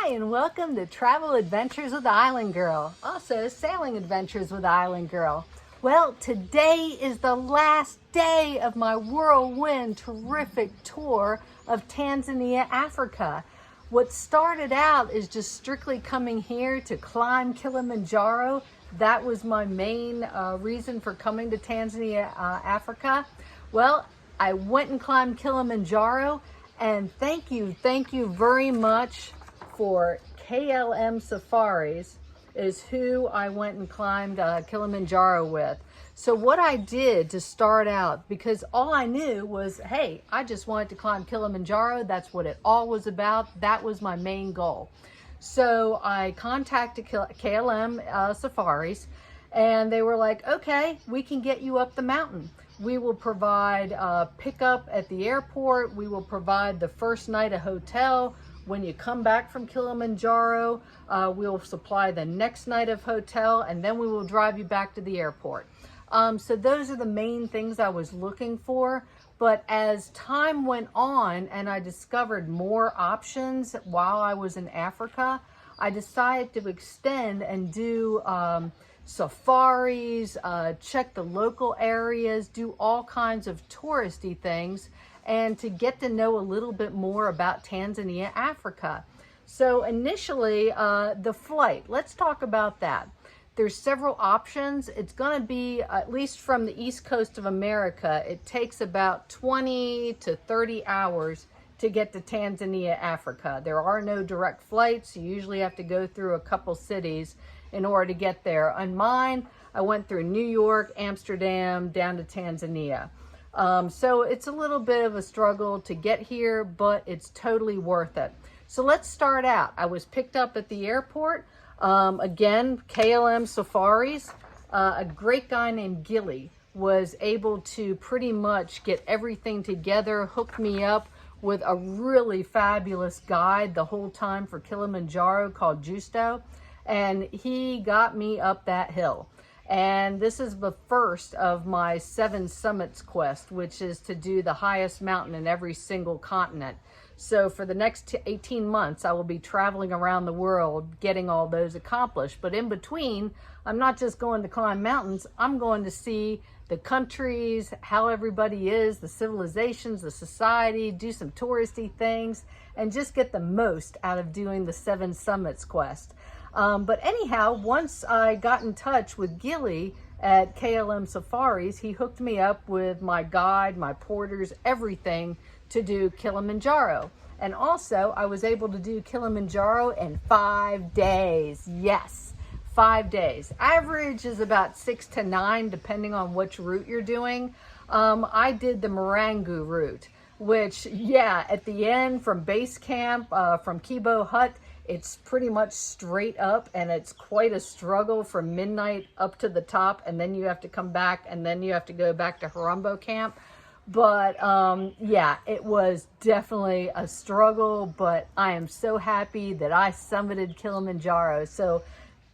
Hi, and welcome to Travel Adventures with Island Girl, also Sailing Adventures with Island Girl. Well, today is the last day of my whirlwind terrific tour of Tanzania, Africa. What started out is just strictly coming here to climb Kilimanjaro. That was my main reason for coming to Tanzania, Africa. Well, I went and climbed Kilimanjaro, and thank you very much for KLM Safaris is who I went and climbed Kilimanjaro with. So what I did to start out, because all I knew was, hey, I just wanted to climb Kilimanjaro. That's what it all was about. That was my main goal. So I contacted KLM Safaris, and they were like, okay, we can get you up the mountain. We will provide pickup at the airport. We will provide the first night a hotel. When you come back from Kilimanjaro, we'll supply the next night of hotel, and then we will drive you back to the airport. So those are the main things I was looking for. But as time went on and I discovered more options while I was in Africa, I decided to extend and do safaris, check the local areas, do all kinds of touristy things, and to get to know a little bit more about Tanzania, Africa. So initially, the flight, let's talk about that. There's several options. It's gonna be, at least from the East Coast of America, it takes about 20 to 30 hours to get to Tanzania, Africa. There are no direct flights. You usually have to go through a couple cities in order to get there. On mine, I went through New York, Amsterdam, down to Tanzania. So it's a little bit of a struggle to get here, but it's totally worth it. So let's start out. I was picked up at the airport. Again, KLM Safaris. A great guy named Gilly was able to pretty much get everything together, hook me up with a really fabulous guide the whole time for Kilimanjaro called Justo. And he got me up that hill. And this is the first of my 7 summits quest, which is to do the highest mountain in every single continent. So for the next 18 months, I will be traveling around the world getting all those accomplished. But in between, I'm not just going to climb mountains, I'm going to see the countries, how everybody is, the civilizations, the society, do some touristy things, and just get the most out of doing the 7 summits quest. But anyhow, once I got in touch with Gilly at KLM Safaris, he hooked me up with my guide, my porters, everything to do Kilimanjaro. And also, I was able to do Kilimanjaro in 5 days. Yes, 5 days. Average is about 6 to 9, depending on which route you're doing. I did the Marangu route, which, yeah, at the end from base camp, from Kibo Hut, it's pretty much straight up, and it's quite a struggle from midnight up to the top, and then you have to come back, and then you have to go back to Harumbo camp. But yeah, it was definitely a struggle, but I am so happy that I summited Kilimanjaro. So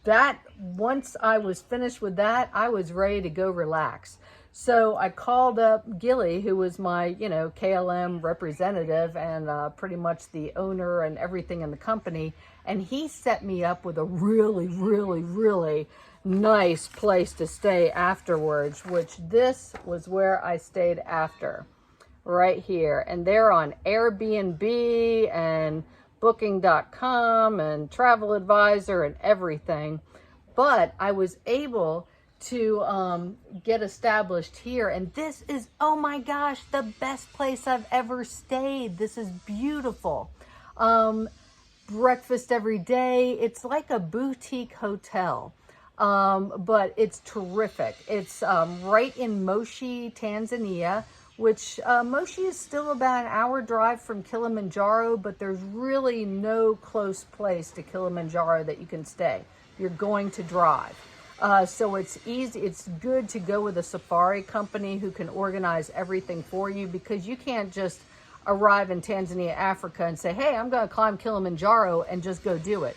that, once I was finished with that, I was ready to go relax. So I called up Gilly, who was my, KLM representative and pretty much the owner and everything in the company. And he set me up with a really, really, really nice place to stay afterwards, which this was where I stayed after, right here. And they're on Airbnb and Booking.com and Travel Advisor and everything. But I was able to get established here, and this is, oh my gosh, the best place I've ever stayed. This is beautiful. Breakfast every day. It's like a boutique hotel, but it's terrific. It's right in Moshi, Tanzania, which Moshi is still about an hour drive from Kilimanjaro, but there's really no close place to Kilimanjaro that you can stay. You're going to drive. So it's easy. It's good to go with a safari company who can organize everything for you, because you can't just arrive in Tanzania, Africa and say, hey, I'm going to climb Kilimanjaro and just go do it.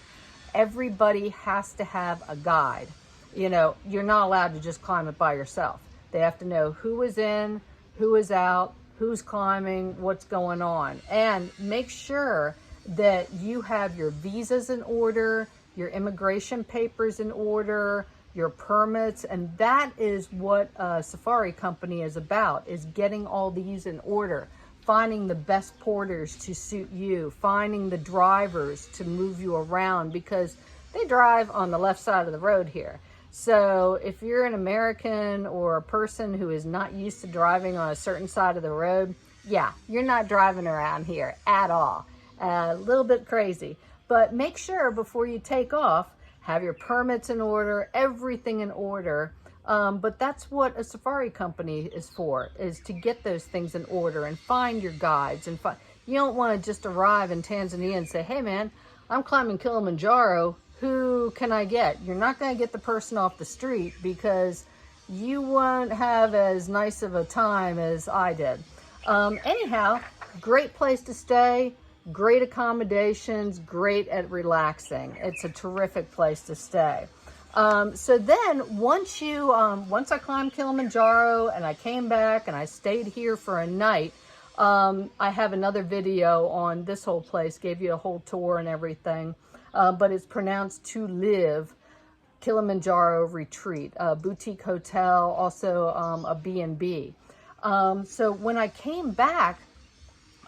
Everybody has to have a guide. You're not allowed to just climb it by yourself. They have to know who is in, who is out, who's climbing, what's going on. And make sure that you have your visas in order, your immigration papers in order, your permits, and that is what a safari company is about, is getting all these in order, finding the best porters to suit you, finding the drivers to move you around, because they drive on the left side of the road here. So if you're an American or a person who is not used to driving on a certain side of the road, yeah, you're not driving around here at all. A little bit crazy, but make sure before you take off, have your permits in order, everything in order. But that's what a safari company is for, is to get those things in order and find your guides. And you don't want to just arrive in Tanzania and say, hey man, I'm climbing Kilimanjaro, who can I get? You're not going to get the person off the street, because you won't have as nice of a time as I did. Anyhow, great place to stay, great accommodations, great at relaxing. It's a terrific place to stay. So then once I climbed Kilimanjaro and I came back and I stayed here for a night, I have another video on this whole place, gave you a whole tour and everything, but it's pronounced To Live Kilimanjaro Retreat, a boutique hotel, also a B&B. So when I came back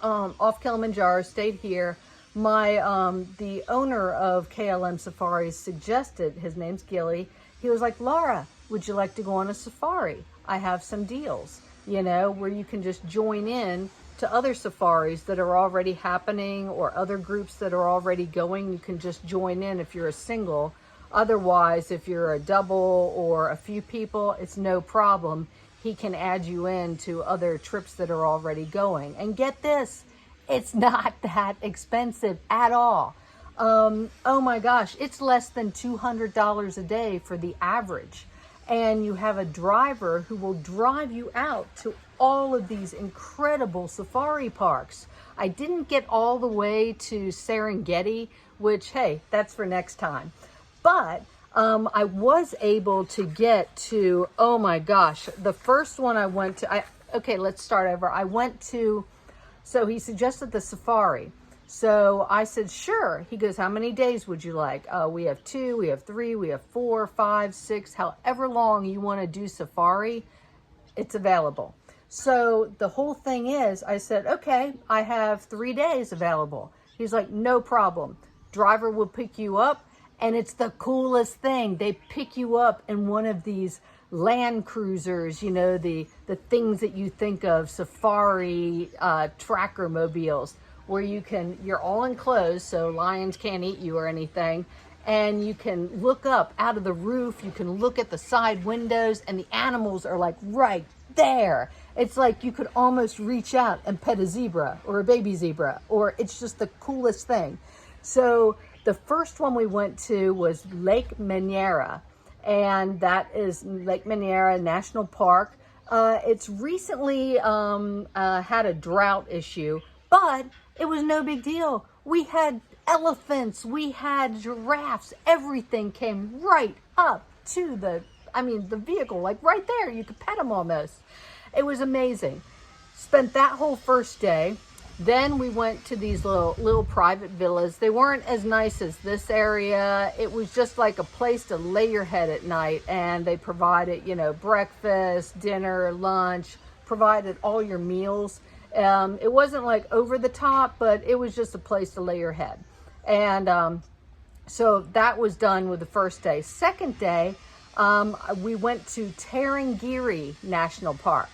off Kilimanjaro, stayed here, the owner of KLM Safaris suggested, his name's Gilly, he was like, Laura, would you like to go on a safari? I have some deals, you know, where you can just join in to other safaris that are already happening, or other groups that are already going. You can just join in if you're a single. Otherwise, if you're a double or a few people, it's no problem. He can add you in to other trips that are already going. And get this, it's not that expensive at all. Oh my gosh, it's less than $200 a day for the average. And you have a driver who will drive you out to all of these incredible safari parks. I didn't get all the way to Serengeti, which, hey, that's for next time. But I was able to get to, oh my gosh, the first one I went to, okay, let's start over. So he suggested the safari. So I said, sure. He goes, how many days would you like? We have 2, we have 3, we have 4, 5, 6, however long you want to do safari, it's available. So the whole thing is, I said, okay, I have 3 days available. He's like, no problem. Driver will pick you up. And it's the coolest thing. They pick you up in one of these Land Cruisers, you know, the things that you think of, safari tracker mobiles, where you're all enclosed, so lions can't eat you or anything. And you can look up out of the roof, you can look at the side windows, and the animals are like right there. It's like you could almost reach out and pet a zebra or a baby zebra, or it's just the coolest thing. So the first one we went to was Lake Moniera, and that is Lake Moniera National Park. It's recently had a drought issue, but it was no big deal. We had elephants, we had giraffes, everything came right up to the vehicle, like right there. You could pet them almost. It was amazing. Spent that whole first day. Then we went to these little private villas. They weren't as nice as this area. It was just like a place to lay your head at night, and they provided, you know, breakfast, dinner, lunch, provided all your meals. It wasn't like over the top, but it was just a place to lay your head. And so that was done with the first day. Second day, we went to Tarangire National Park,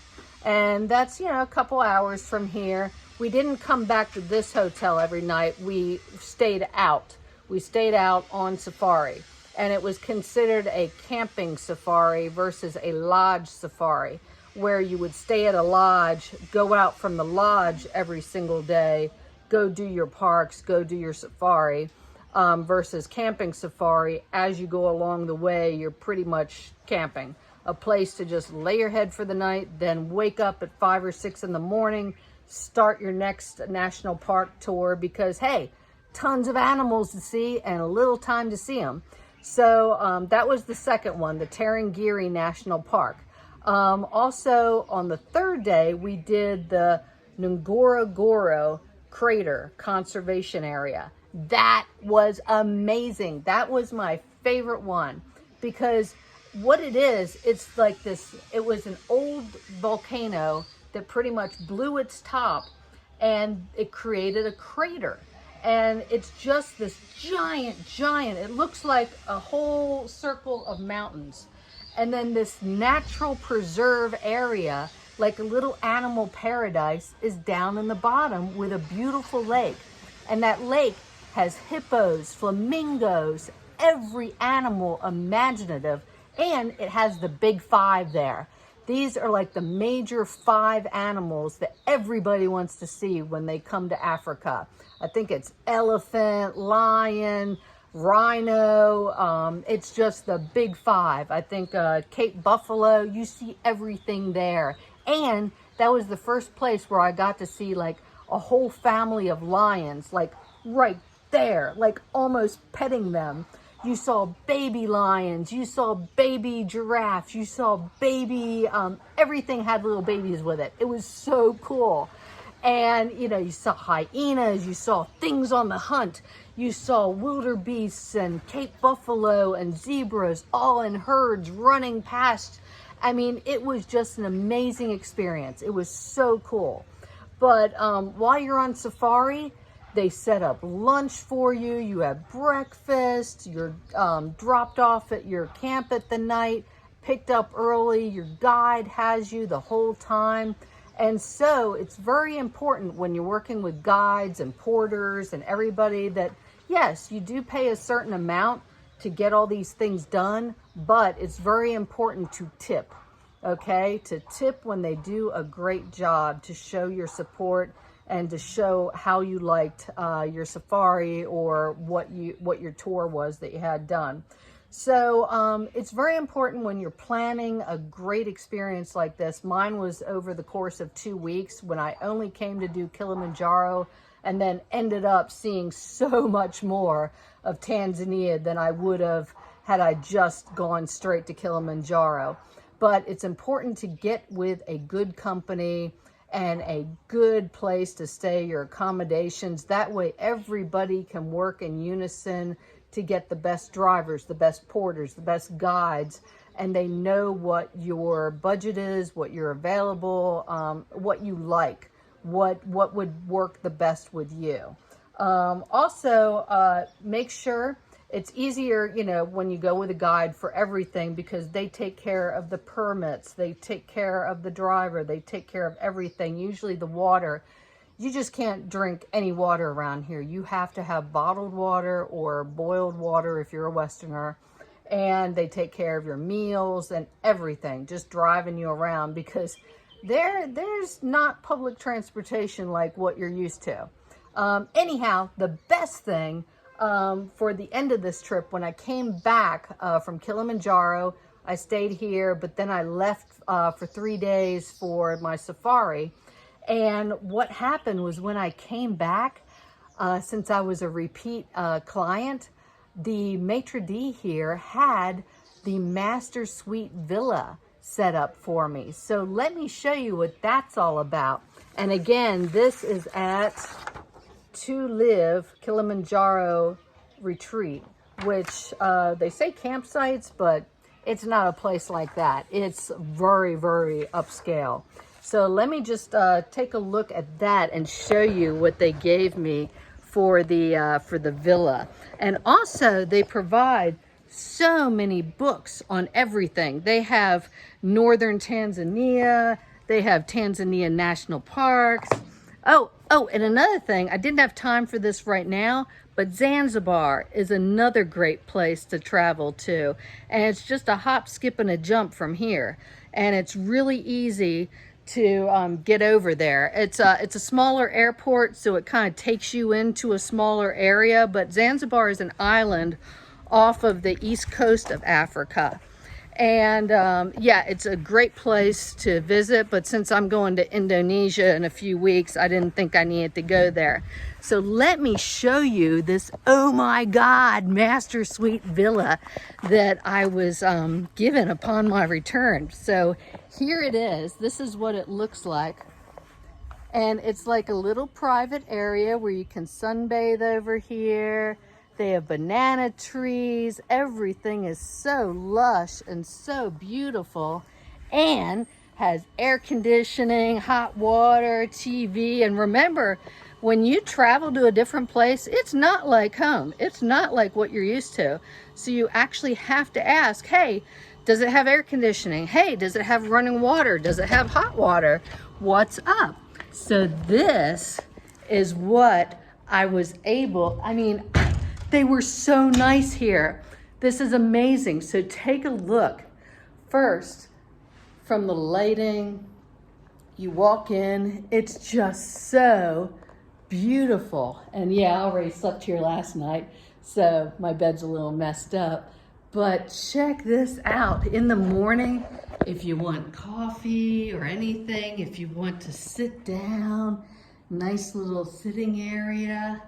and that's, you know, a couple hours from here. We didn't come back to this hotel every night. We stayed out. We stayed out on safari, and it was considered a camping safari versus a lodge safari, where you would stay at a lodge, go out from the lodge every single day, go do your parks, go do your safari, versus camping safari. As you go along the way, you're pretty much camping. A place to just lay your head for the night, then wake up at 5 or 6 in the morning, start your next national park tour, because hey, tons of animals to see and a little time to see them. So that was the second one, the Tarangire National Park. Also on the third day, we did the Ngorongoro Crater Conservation Area. That was amazing. That was my favorite one, because what it is, it's like this, it was an old volcano that pretty much blew its top and it created a crater. And it's just this giant, it looks like a whole circle of mountains. And then this natural preserve area, like a little animal paradise, is down in the bottom with a beautiful lake. And that lake has hippos, flamingos, every animal imaginative, and it has the big five there. These are like the major 5 animals that everybody wants to see when they come to Africa. I think it's elephant, lion, rhino. It's just the big 5. I think Cape Buffalo, you see everything there. And that was the first place where I got to see like a whole family of lions, like right there, like almost petting them. You saw baby lions, you saw baby giraffes, you saw baby, everything had little babies with it. It was so cool. And, you know, you saw hyenas, you saw things on the hunt, you saw wildebeests and Cape buffalo and zebras all in herds running past. I mean, it was just an amazing experience. It was so cool. But while you're on safari, they set up lunch for you. You have breakfast. You're dropped off at your camp at the night, picked up early. Your guide has you the whole time. And so it's very important when you're working with guides and porters and everybody that, yes, you do pay a certain amount to get all these things done, but it's very important to tip, okay? To tip when they do a great job, to show your support and to show how you liked your safari or what your tour was that you had done. So it's very important when you're planning a great experience like this. Mine was over the course of 2 weeks when I only came to do Kilimanjaro, and then ended up seeing so much more of Tanzania than I would have had I just gone straight to Kilimanjaro. But it's important to get with a good company and a good place to stay, your accommodations. That way everybody can work in unison to get the best drivers, the best porters, the best guides, and they know what your budget is, what you're available, what you like, what would work the best with you. Also, make sure it's easier, you know, when you go with a guide for everything, because they take care of the permits, they take care of the driver, they take care of everything. Usually the water, you just can't drink any water around here. You have to have bottled water or boiled water if you're a Westerner. And they take care of your meals and everything, just driving you around, because there's not public transportation like what you're used to. Anyhow, the best thing for the end of this trip, when I came back from Kilimanjaro, I stayed here, but then I left for 3 days for my safari. And what happened was, when I came back, since I was a repeat client, the maitre d' here had the master suite villa set up for me. So let me show you what that's all about. And again, this is at To Live Kilimanjaro Retreat, which they say campsites, but it's not a place like that. It's very, very upscale. So let me just take a look at that and show you what they gave me for the villa. And also they provide so many books on everything. They have Northern Tanzania, they have Tanzania National Parks. Oh, and another thing, I didn't have time for this right now, but Zanzibar is another great place to travel to. And it's just a hop, skip, and a jump from here. And it's really easy to get over there. It's a smaller airport, so it kind of takes you into a smaller area, but Zanzibar is an island off of the east coast of Africa. And yeah, it's a great place to visit, but since I'm going to Indonesia in a few weeks, I didn't think I needed to go there. So let me show you this, oh my God, master suite villa that I was given upon my return. So here it is. This is what it looks like. And it's like a little private area where you can sunbathe over here. They have banana trees. Everything is so lush and so beautiful, and has air conditioning, hot water, TV. And remember, when you travel to a different place, it's not like home. It's not like what you're used to. So you actually have to ask, hey, does it have air conditioning? Hey, does it have running water? Does it have hot water? What's up? So this is what I was able, I mean, they were so nice here. This is amazing. So take a look. First, from the lighting, you walk in, it's just so beautiful. And yeah, I already slept here last night, so my bed's a little messed up. But check this out. In the morning, if you want coffee or anything, if you want to sit down, nice little sitting area.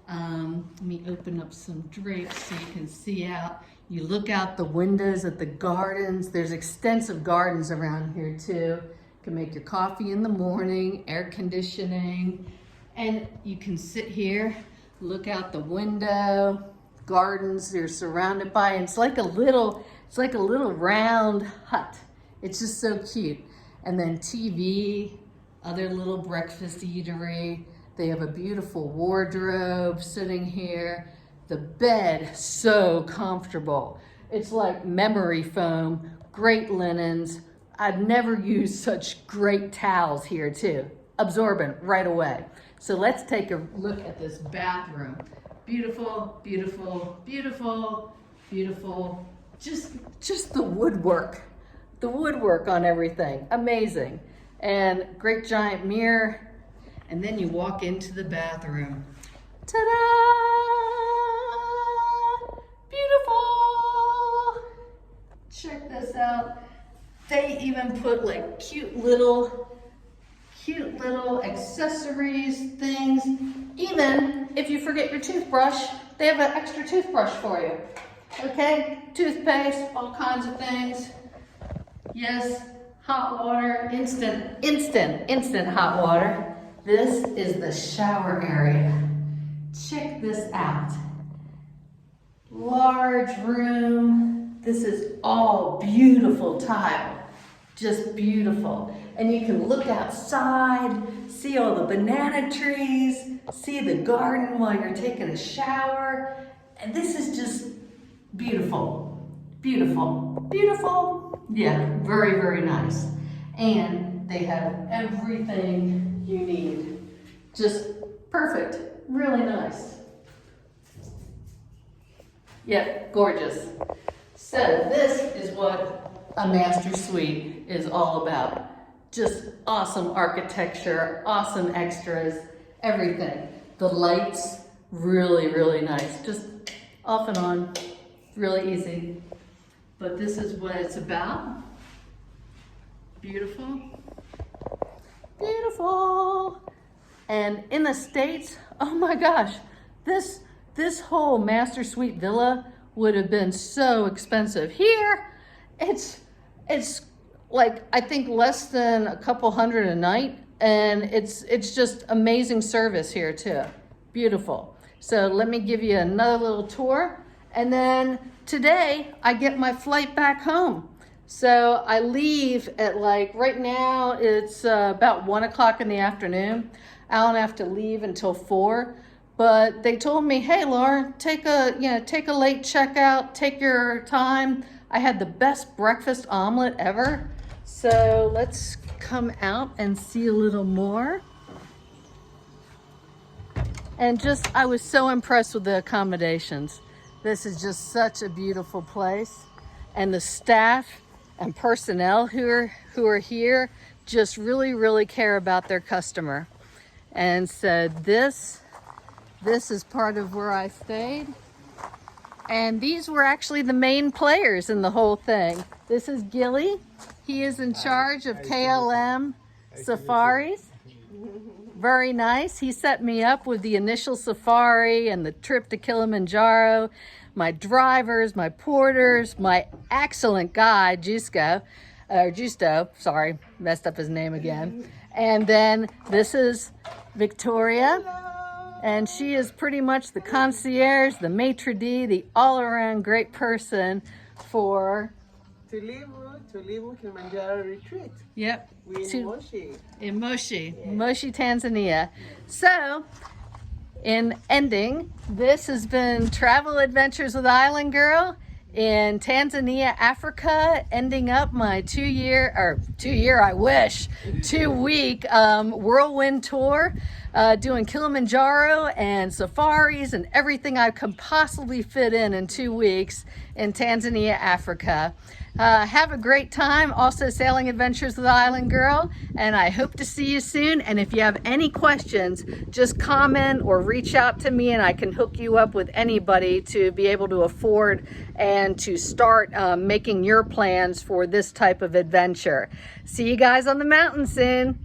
Let me open up some drapes so you can see out. You look out the windows at the gardens. There's extensive gardens around here too. You can make your coffee in the morning, air conditioning, and you can sit here, look out the window. Gardens you're surrounded by, and it's like a little round hut. It's just so cute. And then TV, other little breakfast eatery. They have a beautiful wardrobe sitting here. The bed, so comfortable. It's like memory foam, great linens. I've never used such great towels here too. Absorbent right away. So let's take a look at this bathroom. Beautiful, beautiful, beautiful, beautiful. Just the woodwork on everything, amazing. And great giant mirror. And then you walk into the bathroom. Ta-da! Beautiful! Check this out. They even put like cute little accessories, things. Even if you forget your toothbrush, they have an extra toothbrush for you. Okay, toothpaste, all kinds of things. Yes, hot water, instant hot water. This is the shower area. Check this out. Large room. This is all beautiful tile. Just beautiful. And you can look outside, see all the banana trees, see the garden while you're taking a shower. And this is just beautiful. Beautiful. Beautiful. Yeah, very, very nice. And they have everything you need. Just perfect. Really nice. Yep, gorgeous. So this is what a master suite is all about. Just awesome architecture, awesome extras, everything. The lights, really, really nice. Just off and on, really easy. But this is what it's about. Beautiful. Beautiful. And in the States, oh my gosh, this whole master suite villa would have been so expensive. Here, it's like, I think less than a couple hundred a night, and it's just amazing service here too. Beautiful. So let me give you another little tour, and then today I get my flight back home. So I leave at like, right now it's about 1 o'clock in the afternoon. I don't have to leave until 4. But they told me, hey, Laura, take a late checkout, take your time. I had the best breakfast omelet ever. So let's come out and see a little more. And just, I was so impressed with the accommodations. This is just such a beautiful place. And the staff and personnel who are here just really, really care about their customer. And so this is part of where I stayed. And these were actually the main players in the whole thing. This is Gilly. He is in charge of KLM safaris. Very nice. He set me up with the initial safari and the trip to Kilimanjaro, my drivers, my porters, my excellent guide, Justo, sorry, messed up his name again. And then this is Victoria. Hello. And she is pretty much the concierge, the maitre d', the all-around great person for Tulivu Kilimanjaro retreat. Yep. In Moshi. In Moshi, Yeah. Moshi, Tanzania. So, in ending, this has been Travel Adventures with Island Girl in Tanzania, Africa, ending up my 2-week whirlwind tour, doing Kilimanjaro and safaris and everything I could possibly fit in 2 weeks in Tanzania, Africa. Have a great time also sailing adventures with Island Girl, and I hope to see you soon. And if you have any questions, just comment or reach out to me and I can hook you up with anybody to be able to afford and to start making your plans for this type of adventure. See you guys on the mountain soon.